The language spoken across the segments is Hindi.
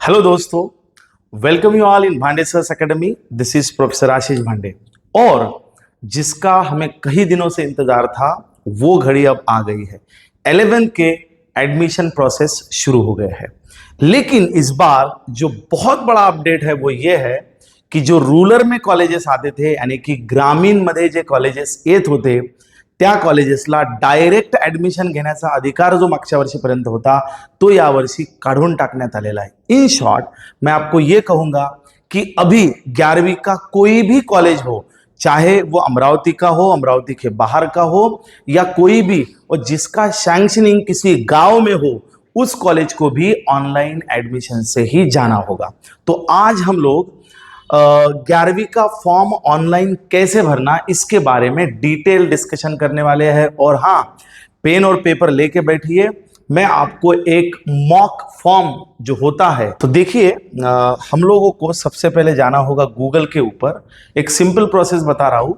हेलो दोस्तों, welcome you all in Bhande sir's academy. This is professor Ashish Bhande. और जिसका हमें कई दिनों से इंतजार था वो घड़ी अब आ गई है। 11th के एडमिशन प्रोसेस शुरू हो गया है। लेकिन इस बार जो बहुत बड़ा अपडेट है वो ये है की जो रूरल में कॉलेजेस आते थे, यानी कि ग्रामीण मध्ये जे कॉलेजेस येत होते त्या कॉलेजेसला डायरेक्ट ऍडमिशन घेण्याचा अधिकार जो मागच्या वर्षीपर्यंत होता तो यावर्षी काढून टाकण्यात आलेला है। इन शॉर्ट मैं आपको ये कहूंगा कि अभी 11वीं का कोई भी कॉलेज हो, चाहे वो अमरावती का हो, अमरावती के बाहर का हो या कोई भी, और जिसका सैंक्शनिंग किसी गांव में हो, उस कॉलेज को भी ऑनलाइन एडमिशन से ही जाना होगा। तो आज हम लोग 11वीं का फॉर्म ऑनलाइन कैसे भरना इसके बारे में डिटेल डिस्कशन करने वाले हैं। और हाँ, पेन और पेपर लेके बैठिए, मैं आपको एक मॉक फॉर्म जो होता है तो देखिए, हम लोगों को सबसे पहले जाना होगा गूगल के ऊपर। एक सिंपल प्रोसेस बता रहा हूं।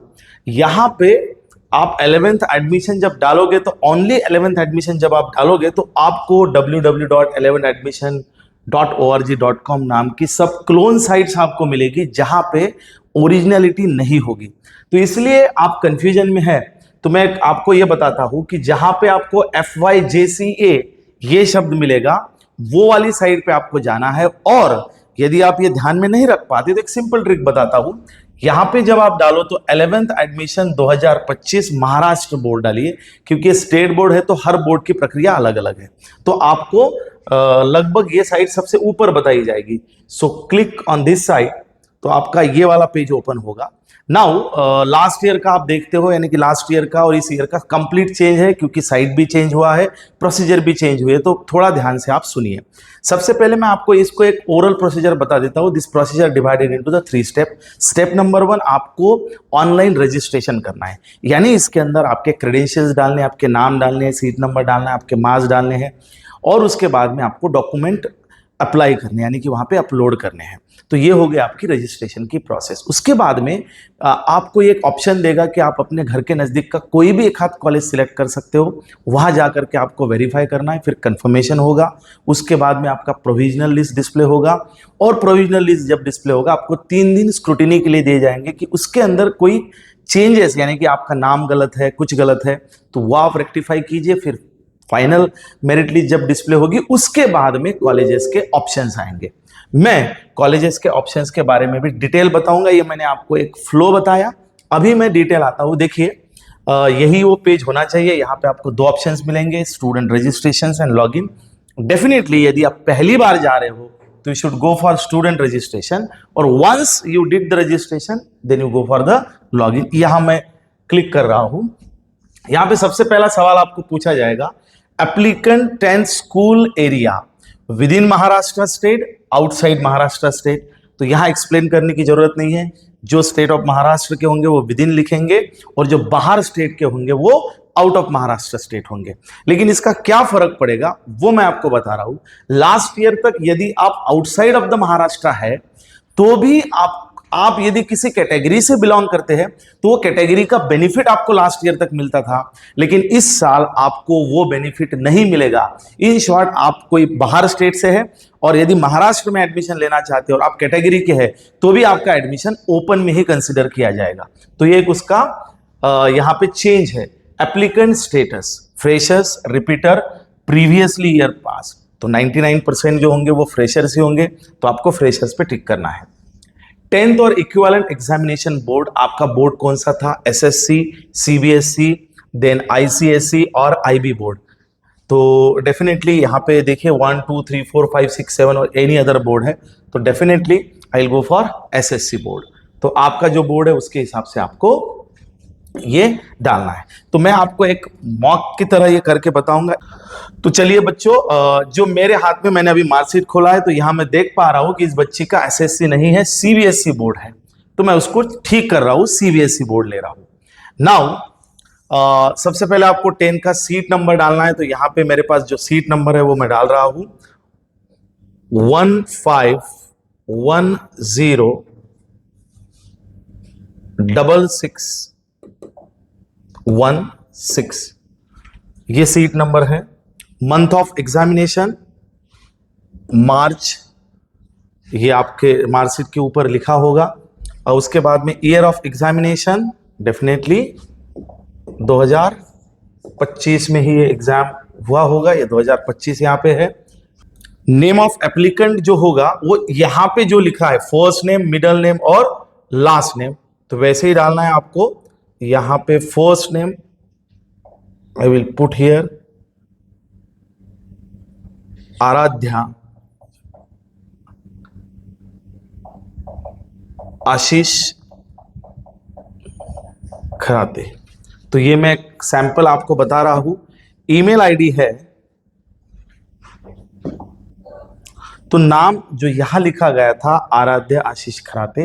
यहां पे आप 11th एडमिशन जब डालोगे तो ओनली 11th एडमिशन जब आप डालोगे तो आपको www.11admission.org.com नाम की सब क्लोन साइट्स आपको मिलेगी जहां पे ओरिजिनलिटी नहीं होगी। तो इसलिए आप कंफ्यूजन में है, तो मैं आपको यह बताता हूं कि जहां पे आपको FYJCA ये शब्द मिलेगा वो वाली साइट पे आपको जाना है। और यदि आप ये ध्यान में नहीं रख पाते तो एक सिंपल ट्रिक बताता हूं। यहां पे जब आप डालो तो 11th एडमिशन 2025 महाराष्ट्र बोर्ड डालिए, क्योंकि स्टेट बोर्ड है तो हर बोर्ड की प्रक्रिया अलग अलग है। तो आपको लगभग ये साइट सबसे ऊपर बताई जाएगी। So click on this site, तो आपका ये वाला पेज ओपन होगा। नाउ लास्ट ईयर का आप देखते हो, यानी कि लास्ट ईयर का और इस ईयर का कंप्लीट चेंज है, क्योंकि साइट भी चेंज हुआ है, प्रोसीजर भी चेंज हुए। तो थोड़ा ध्यान से आप सुनिए। सबसे पहले मैं आपको इसको एक ओरल प्रोसीजर बता देता हूं। This procedure divided into the 3 step. Step number 1, आपको ऑनलाइन रजिस्ट्रेशन करना है, यानी इसके अंदर आपके क्रेडेंशियल्स डालने, आपके नाम डालने हैं, सीट नंबर डालना है, आपके मार्क्स डालने हैं, और उसके बाद में आपको डॉक्यूमेंट अप्लाई करने, यानी कि वहां पे अपलोड करने हैं। तो ये हो गया आपकी रजिस्ट्रेशन की प्रोसेस। उसके बाद में आपको एक ऑप्शन देगा कि आप अपने घर के नजदीक का कोई भी एक आध कॉलेज सिलेक्ट कर सकते हो। वहां जाकर के आपको वेरीफाई करना है, फिर कंफर्मेशन होगा। उसके बाद में आपका प्रोविजनल लिस्ट डिस्प्ले होगा, और प्रोविजनल लिस्ट जब डिस्प्ले होगा आपको 3 दिन स्क्रूटिनी के लिए दिए जाएंगे कि उसके अंदर कोई चेंजेस, यानी कि आपका नाम गलत है, कुछ गलत है, तो वो आप रेक्टिफाई कीजिए। फिर फाइनल मेरिट लिस्ट जब डिस्प्ले होगी उसके बाद में कॉलेजेस के ऑप्शंस आएंगे। मैं कॉलेजेस के ऑप्शंस के बारे में भी डिटेल बताऊंगा। ये मैंने आपको एक फ्लो बताया, अभी मैं डिटेल आता हूं। देखिए, यही वो पेज होना चाहिए। यहाँ पे आपको 2 ऑप्शंस मिलेंगे, student registration and login. Definitely यदि आप पहली बार जा रहे हो तो you should go for student registration, और once you did the registration then you go for the login. यहां मैं क्लिक कर रहा हूं। यहां पे सबसे पहला सवाल आपको पूछा जाएगा, applicant 10th school area with in Maharashtra state, outside Maharashtra state. तो यहां एक्सप्लेन करने की जरूरत नहीं है। जो स्टेट ऑफ महाराष्ट्र के होंगे वो विद इन लिखेंगे, और जो बाहर स्टेट के होंगे वो आउट ऑफ महाराष्ट्र स्टेट होंगे। लेकिन इसका क्या फर्क पड़ेगा वो मैं आपको बता रहा हूं। लास्ट ईयर तक यदि आप आउटसाइड ऑफ द महाराष्ट्र है तो भी आप यदि किसी कैटेगरी से बिलोंग करते हैं तो वो कैटेगरी का बेनिफिट आपको लास्ट ईयर तक मिलता था, लेकिन इस साल आपको वो बेनिफिट नहीं मिलेगा। इन शॉर्ट, आप कोई बाहर स्टेट से है और यदि महाराष्ट्र में एडमिशन लेना चाहते हो और आप कैटेगरी के हैं तो भी आपका एडमिशन ओपन में ही कंसिडर किया जाएगा। तो ये एक उसका यहां पे चेंज है। Applicant status, freshers, repeater, previously year pass. तो 99% जो होंगे वो फ्रेशर्स ही होंगे, तो आपको फ्रेशर्स पे टिक करना है। 10th और इक्विवेलेंट एग्जामिनेशन बोर्ड, आपका बोर्ड कौन सा था? SSC, CBSE, देन ICSE और IB बोर्ड। तो डेफिनेटली यहाँ पे देखिए 1 2 3 4 5 6 7 और एनी अदर बोर्ड है, तो definitely I will go for SSC board. तो आपका जो बोर्ड है उसके हिसाब से आपको ये डालना है। तो मैं आपको एक मॉक की तरह ये करके बताऊंगा। तो चलिए बच्चों, जो मेरे हाथ में, मैंने अभी मार्कशीट खोला है तो यहां मैं देख पा रहा हूं कि इस बच्ची का SSC नहीं है, CBSE बोर्ड है। तो मैं उसको ठीक कर रहा हूं, CBSE बोर्ड ले रहा हूं। नाउ सबसे पहले आपको 10 का सीट नंबर डालना है। तो यहां पे मेरे पास जो सीट नंबर है वो मैं डाल रहा हूं 15106616। ये सीट नंबर है। मंथ ऑफ एग्जामिनेशन मार्च ये आपके मार्कशीट के ऊपर लिखा होगा। और उसके बाद में ईयर ऑफ एग्जामिनेशन, डेफिनेटली 2025 में ही ये एग्जाम हुआ होगा, ये 2025 यहाँ पे है। नेम ऑफ एप्लीकेंट जो होगा वो यहाँ पे जो लिखा है फर्स्ट नेम, मिडल नेम और लास्ट नेम, तो वैसे ही डालना है आपको। यहाँ पे first name I will put here Aaradhya Ashish Kharate. तो ये मैं सैंपल आपको बता रहा हूं। ईमेल आईडी है, तो नाम जो यहां लिखा गया था आराध्या आशीष खराते,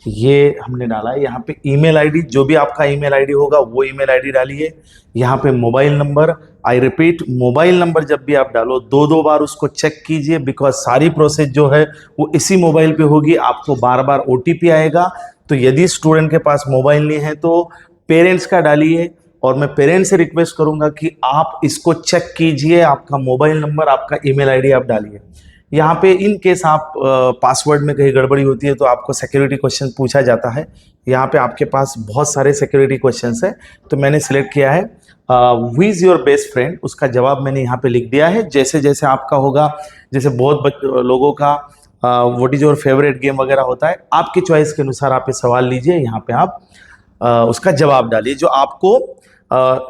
ये हमने डाला है। यहाँ पे ईमेल आईडी, जो भी आपका ईमेल आईडी होगा वो ईमेल आईडी डालिए। यहाँ पे mobile number, I repeat, mobile number जब भी आप डालो 2-2 बार उसको चेक कीजिए, बिकॉज सारी प्रोसेस जो है वो इसी मोबाइल पे होगी। आपको बार बार ओटीपी आएगा, तो यदि स्टूडेंट के पास मोबाइल नहीं है तो पेरेंट्स का डालिए। और मैं पेरेंट्स से रिक्वेस्ट करूंगा कि आप इसको चेक कीजिए, आपका मोबाइल नंबर, आपका ईमेल आईडी आप डालिए। यहाँ पे इन केस आप पासवर्ड में कहीं गड़बड़ी होती है तो आपको सिक्योरिटी क्वेश्चन पूछा जाता है। यहाँ पे आपके पास बहुत सारे सिक्योरिटी क्वेश्चंस है, तो मैंने सिलेक्ट किया है who is your best friend, उसका जवाब मैंने यहाँ पे लिख दिया है। जैसे जैसे आपका होगा, जैसे बहुत लोगों का what is your favourite game वगैरह होता है, आपकी चॉइस के अनुसार आप ये सवाल लीजिए, यहाँ पे आप उसका जवाब डालिए जो आपको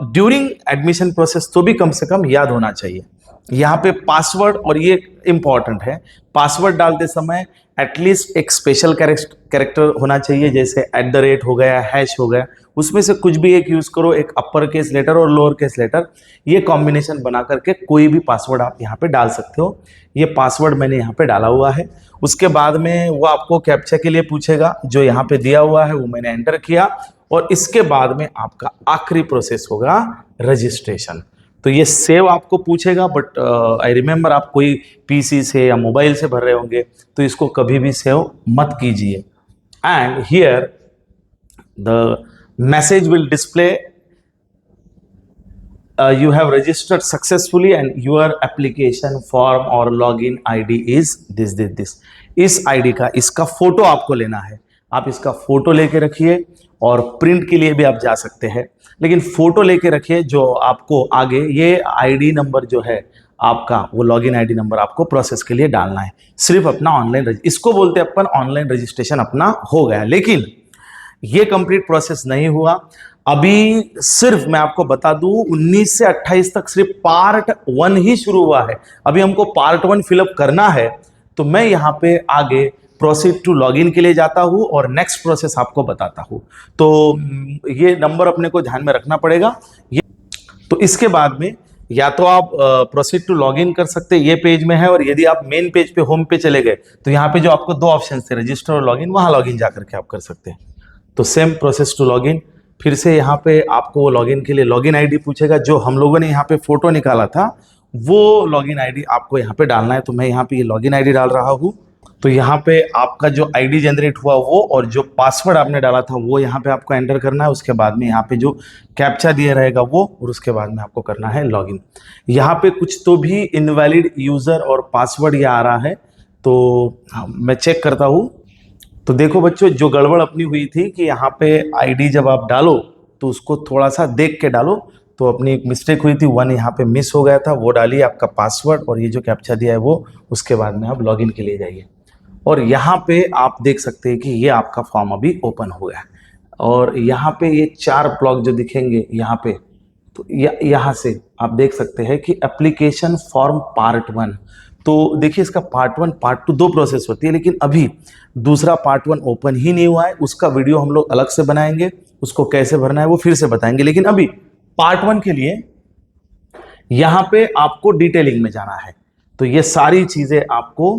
ड्यूरिंग एडमिशन प्रोसेस तो भी कम से कम याद होना चाहिए। यहाँ पे पासवर्ड, और ये इंपॉर्टेंट है, पासवर्ड डालते समय एटलीस्ट एक स्पेशल कैरेक्टर होना चाहिए, जैसे @ हो गया, हैश हो गया, उसमें से कुछ भी एक यूज करो, एक अपर केस लेटर और लोअर केस लेटर, ये कॉम्बिनेशन बना करके कोई भी पासवर्ड आप यहाँ पे डाल सकते हो। ये पासवर्ड मैंने यहाँ पे डाला हुआ है। उसके बाद में वो आपको कैप्चा के लिए पूछेगा, जो यहाँ पे दिया हुआ है वो मैंने एंटर किया, और इसके बाद में आपका आखिरी प्रोसेस होगा रजिस्ट्रेशन। तो ये सेव आपको पूछेगा, बट आई रिमेंबर आप कोई पीसी से या मोबाइल से भर रहे होंगे तो इसको कभी भी सेव मत कीजिए। And here the message will display you have registered successfully and your application form or login ID is this। इस ID का, इसका फोटो आपको लेना है। आप इसका फोटो लेके रखिए, और प्रिंट के लिए भी आप जा सकते हैं, लेकिन फोटो लेके रखिए जो आपको आगे ये ID नंबर जो है आपका, वो लॉगिन ID नंबर आपको प्रोसेस के लिए डालना है। सिर्फ अपना ऑनलाइन, इसको बोलते हैं अपन ऑनलाइन रजिस्ट्रेशन अपना हो गया। लेकिन ये कंप्लीट प्रोसेस नहीं हुआ। अभी सिर्फ मैं आपको बता दूं 19 से 28 तक सिर्फ पार्ट 1 ही शुरू हुआ है। अभी हमको पार्ट 1 फिलअप करना है, तो मैं यहाँ पे आगे प्रोसीड टू लॉगिन के लिए जाता हूँ और नेक्स्ट प्रोसेस आपको बताता हूँ। तो ये नंबर अपने को ध्यान में रखना पड़ेगा। ये तो इसके बाद में या तो आप प्रोसीड टू लॉगिन कर सकते हैं, ये पेज में है, और यदि आप मेन पेज पे होम पे चले गए तो यहाँ पे जो आपको 2 ऑप्शन थे, रजिस्टर और लॉगिन, वहां लॉगिन जाकर के आप कर सकते हैं। तो सेम प्रोसेस टू लॉगिन, फिर से यहाँ पे आपको लॉगिन के लिए लॉगिन आईडी पूछेगा, जो हम लोगों ने यहाँ पे फोटो निकाला था वो लॉगिन आईडी आपको यहाँ पे डालना है। तो मैं यहाँ पे ये लॉगिन आईडी डाल रहा हूँ। तो यहाँ पे आपका जो आईडी जनरेट हुआ वो, और जो पासवर्ड आपने डाला था वो यहाँ पे आपको एंटर करना है। उसके बाद में यहाँ पे जो कैप्चा दिया रहेगा वो, और उसके बाद में आपको करना है लॉगिन। यहाँ पे कुछ तो भी इनवैलिड यूजर और पासवर्ड ये आ रहा है, तो मैं चेक करता हूँ। तो देखो बच्चों, जो गड़बड़ अपनी हुई थी कि यहाँ पे आईडी जब आप डालो तो उसको थोड़ा सा देख के डालो, तो अपनी एक मिस्टेक हुई थी, 1 यहाँ पे मिस हो गया था, वो डालिए आपका पासवर्ड और ये जो कैप्चा दिया है वो, उसके बाद में आप लॉगिन के लिए जाइए। और यहाँ पे आप देख सकते हैं कि ये आपका फॉर्म अभी ओपन हो गया है, और यहाँ पे ये 4 ब्लॉक जो दिखेंगे यहाँ पे, तो यहाँ से आप देख सकते हैं कि एप्लीकेशन फॉर्म पार्ट 1। तो देखिए, इसका पार्ट 1 पार्ट 2 2 प्रोसेस होती है, लेकिन अभी दूसरा पार्ट 1 ओपन ही नहीं हुआ है। उसका वीडियो हम लोग अलग से बनाएंगे, उसको कैसे भरना है वो फिर से बताएंगे। लेकिन अभी पार्ट 1 के लिए यहाँ पे आपको डिटेलिंग में जाना है, तो ये सारी चीजें आपको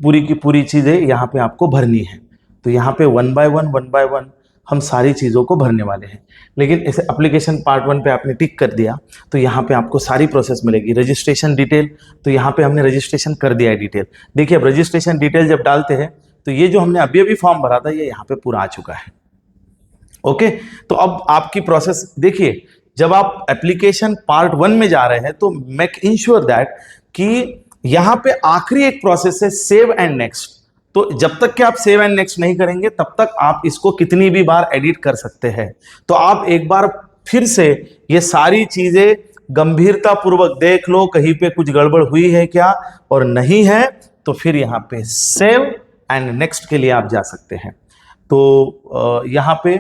पूरी की पूरी चीजें यहाँ पे आपको भरनी है। तो यहाँ पे 1 बाय 1 हम सारी चीज़ों को भरने वाले हैं। लेकिन इसे एप्लीकेशन पार्ट 1 पे आपने टिक कर दिया तो यहाँ पे आपको सारी प्रोसेस मिलेगी। रजिस्ट्रेशन डिटेल, तो यहाँ पे हमने रजिस्ट्रेशन कर दिया है डिटेल। देखिए, अब रजिस्ट्रेशन डिटेल जब डालते हैं तो ये जो हमने अभी अभी फॉर्म भरा था ये यहाँ पे पूरा आ चुका है। ओके, तो अब आपकी प्रोसेस देखिए, जब आप एप्लीकेशन पार्ट 1 में जा रहे हैं तो मेक इंश्योर दैट कि यहां पे आखिरी एक प्रोसेस है सेव एंड नेक्स्ट। तो जब तक कि आप सेव एंड नेक्स्ट नहीं करेंगे तब तक आप इसको कितनी भी बार एडिट कर सकते हैं। तो आप एक बार फिर से ये सारी चीजें गंभीरता पूर्वक देख लो, कहीं पे कुछ गड़बड़ हुई है क्या, और नहीं है तो फिर यहां पे सेव एंड नेक्स्ट के लिए आप जा सकते हैं। तो यहां पे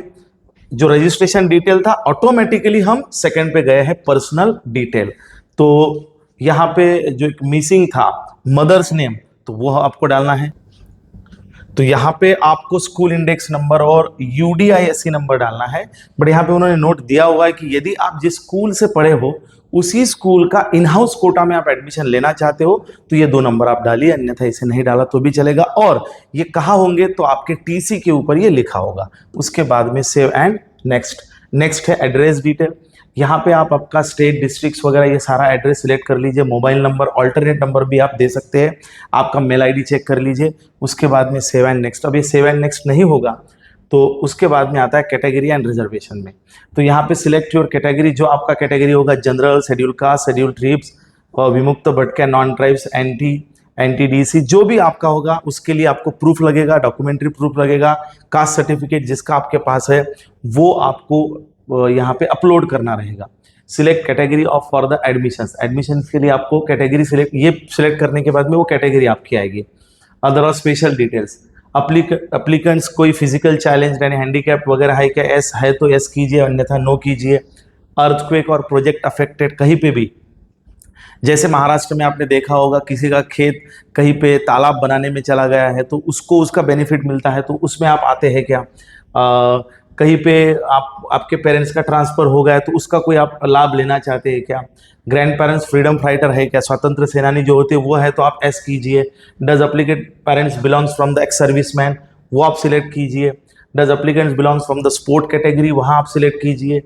जो रजिस्ट्रेशन डिटेल था ऑटोमेटिकली हम सेकंड पे गए हैं पर्सनल डिटेल। तो यहां पे जो एक मिसिंग था मदर्स नेम, तो वो आपको डालना है। तो यहाँ पे आपको स्कूल इंडेक्स नंबर और यूडीआईएससी नंबर डालना है। बट यहाँ पे उन्होंने नोट दिया हुआ है कि यदि आप जिस स्कूल से पढ़े हो उसी स्कूल का इन हाउस कोटा में आप एडमिशन लेना चाहते हो तो ये 2 नंबर आप डालिए, अन्यथा इसे नहीं डाला तो भी चलेगा। और ये कहाँ होंगे तो आपके टीसी के ऊपर ये लिखा होगा। उसके बाद में सेव एंड नेक्स्ट। नेक्स्ट है एड्रेस डिटेल। यहाँ पे आप आपका स्टेट डिस्ट्रिक्ट्स वगैरह ये सारा एड्रेस सिलेक्ट कर लीजिए। मोबाइल नंबर, अल्टरनेट नंबर भी आप दे सकते हैं। आपका मेल आईडी चेक कर लीजिए। उसके बाद में सेव एंड नेक्स्ट। अब ये सेव एंड नेक्स्ट नहीं होगा तो उसके बाद में आता है कैटेगरी एंड रिजर्वेशन में। तो यहाँ पे सिलेक्ट योर कैटेगरी, जो आपका कैटेगरी होगा general, schedule caste, schedule tribes, विमुक्त भटके, नॉन ट्राइब्स, एनटीडीसी, जो भी आपका होगा उसके लिए आपको प्रूफ लगेगा, डॉक्यूमेंट्री प्रूफ लगेगा। कास्ट सर्टिफिकेट जिसका आपके पास है वो आपको यहाँ पे अपलोड करना रहेगा। Select category of for the admissions. Admissions के लिए आपको कैटेगरी सिलेक्ट करने के बाद में वो कैटेगरी आपकी आएगी। अदर और स्पेशल डिटेल्स, अप्लीकेंट्स कोई फिजिकल चैलेंज यानी हैंडीकैप वगैरह है क्या, एस है तो एस कीजिए, अन्यथा नो कीजिए। अर्थक्वेक और प्रोजेक्ट अफेक्टेड, कहीं पे भी, जैसे महाराष्ट्र में आपने देखा होगा किसी का खेत कहीं पे तालाब बनाने में चला गया है तो उसको उसका बेनिफिट मिलता है, तो उसमें आप आते हैं क्या। कहीं पे आपके पेरेंट्स का ट्रांसफर हो गया है तो उसका कोई आप लाभ लेना चाहते हैं क्या। ग्रैंड पेरेंट्स फ्रीडम फाइटर है क्या, स्वतंत्र सेनानी जो होते हैं वो है तो आप एस कीजिए। Does applicant parents belongs from the ex serviceman, वो आप सिलेक्ट कीजिए। Does applicants belongs from the sport category, वहाँ आप सिलेक्ट कीजिए।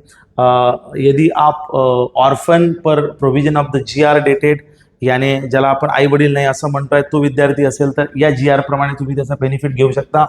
यदि आप orphan per provision of the GR dated, यानी ज्याला आपण आई वडील नाही असं म्हणतोय तो विद्यार्थी असेल तर या जीआर प्रमाणे तुम्ही त्याचा बेनिफिट घेऊ शकता।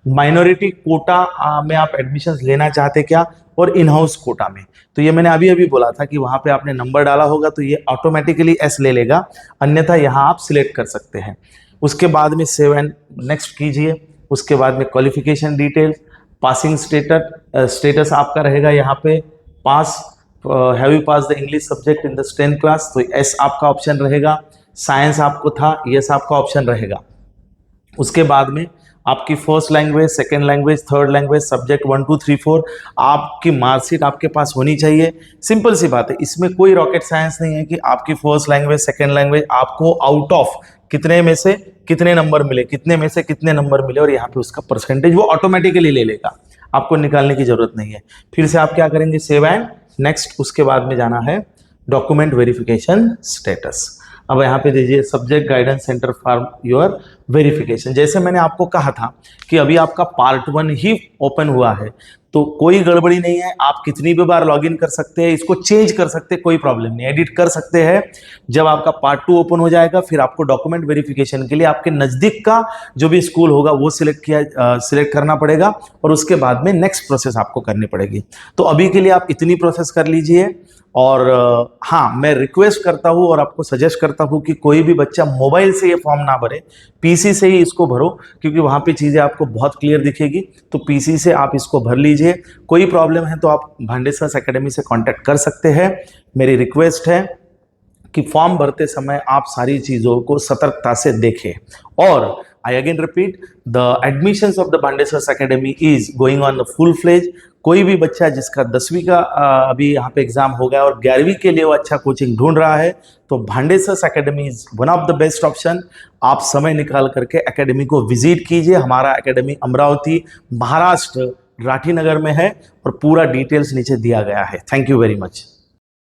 माइनॉरिटी कोटा में आप एडमिशन लेना चाहते क्या, और इन हाउस कोटा में, तो ये मैंने अभी अभी बोला था कि वहां पे आपने नंबर डाला होगा तो ये ऑटोमेटिकली एस ले लेगा, अन्यथा यहाँ आप सिलेक्ट कर सकते हैं। उसके बाद में सेव एंड नेक्स्ट कीजिए। उसके बाद में क्वालिफिकेशन डिटेल्स, पासिंग स्टेटस आपका रहेगा यहाँ पे pass, have you pass the English subject in the 10th class, तो एस आपका ऑप्शन रहेगा। साइंस आपको था, यस आपका ऑप्शन रहेगा। उसके बाद में आपकी first language, second language, third language, subject 1 2 3 4, आपकी मार्कशीट आपके पास होनी चाहिए। सिंपल सी बात है, इसमें कोई रॉकेट साइंस नहीं है कि आपकी फर्स्ट लैंग्वेज, सेकेंड लैंग्वेज आपको आउट ऑफ कितने में से कितने नंबर मिले, कितने में से कितने नंबर मिले, और यहाँ पे उसका परसेंटेज वो ऑटोमेटिकली ले लेगा, आपको निकालने की जरूरत नहीं है। फिर से आप क्या करेंगे, सेव एंड नेक्स्ट। उसके बाद में जाना है डॉक्यूमेंट वेरिफिकेशन स्टेटस। अब यहाँ पे दीजिए subject guidance centre for your verification. जैसे मैंने आपको कहा था कि अभी आपका पार्ट 1 ही ओपन हुआ है तो कोई गड़बड़ी नहीं है, आप कितनी भी बार लॉगिन कर सकते हैं, इसको चेंज कर सकते हैं, कोई प्रॉब्लम नहीं, एडिट कर सकते हैं। जब आपका पार्ट 2 ओपन हो जाएगा फिर आपको डॉक्यूमेंट वेरिफिकेशन के लिए आपके नजदीक का जो भी स्कूल होगा वो सिलेक्ट करना पड़ेगा, और उसके बाद में नेक्स्ट प्रोसेस आपको करनी पड़ेगी। तो अभी के लिए आप इतनी प्रोसेस कर लीजिए। और हाँ, मैं रिक्वेस्ट करता हूँ और आपको सजेस्ट करता हूँ कि कोई भी बच्चा मोबाइल से ये फॉर्म ना भरे, पीसी से ही इसको भरो, क्योंकि वहाँ पे चीज़ें आपको बहुत क्लियर दिखेगी। तो पीसी से आप इसको भर लीजिए। कोई प्रॉब्लम है तो आप भांडेसर एकेडमी से कांटेक्ट कर सकते हैं। मेरी रिक्वेस्ट है कि फॉर्म भरते समय आप सारी चीज़ों को सतर्कता से देखें। और I again repeat, the admissions of the Bhandeswar Academy is going on the full fledged। कोई भी बच्चा जिसका 10वीं का अभी यहाँ पे एग्जाम हो गया और 11वीं के लिए वो अच्छा कोचिंग ढूंढ रहा है तो Bhande sir academy is one of the best option. आप समय निकाल करके एकेडमी को विजिट कीजिए। हमारा एकेडमी अमरावती महाराष्ट्र राठी नगर में है और पूरा डिटेल्स नीचे दिया गया है। Thank you very much.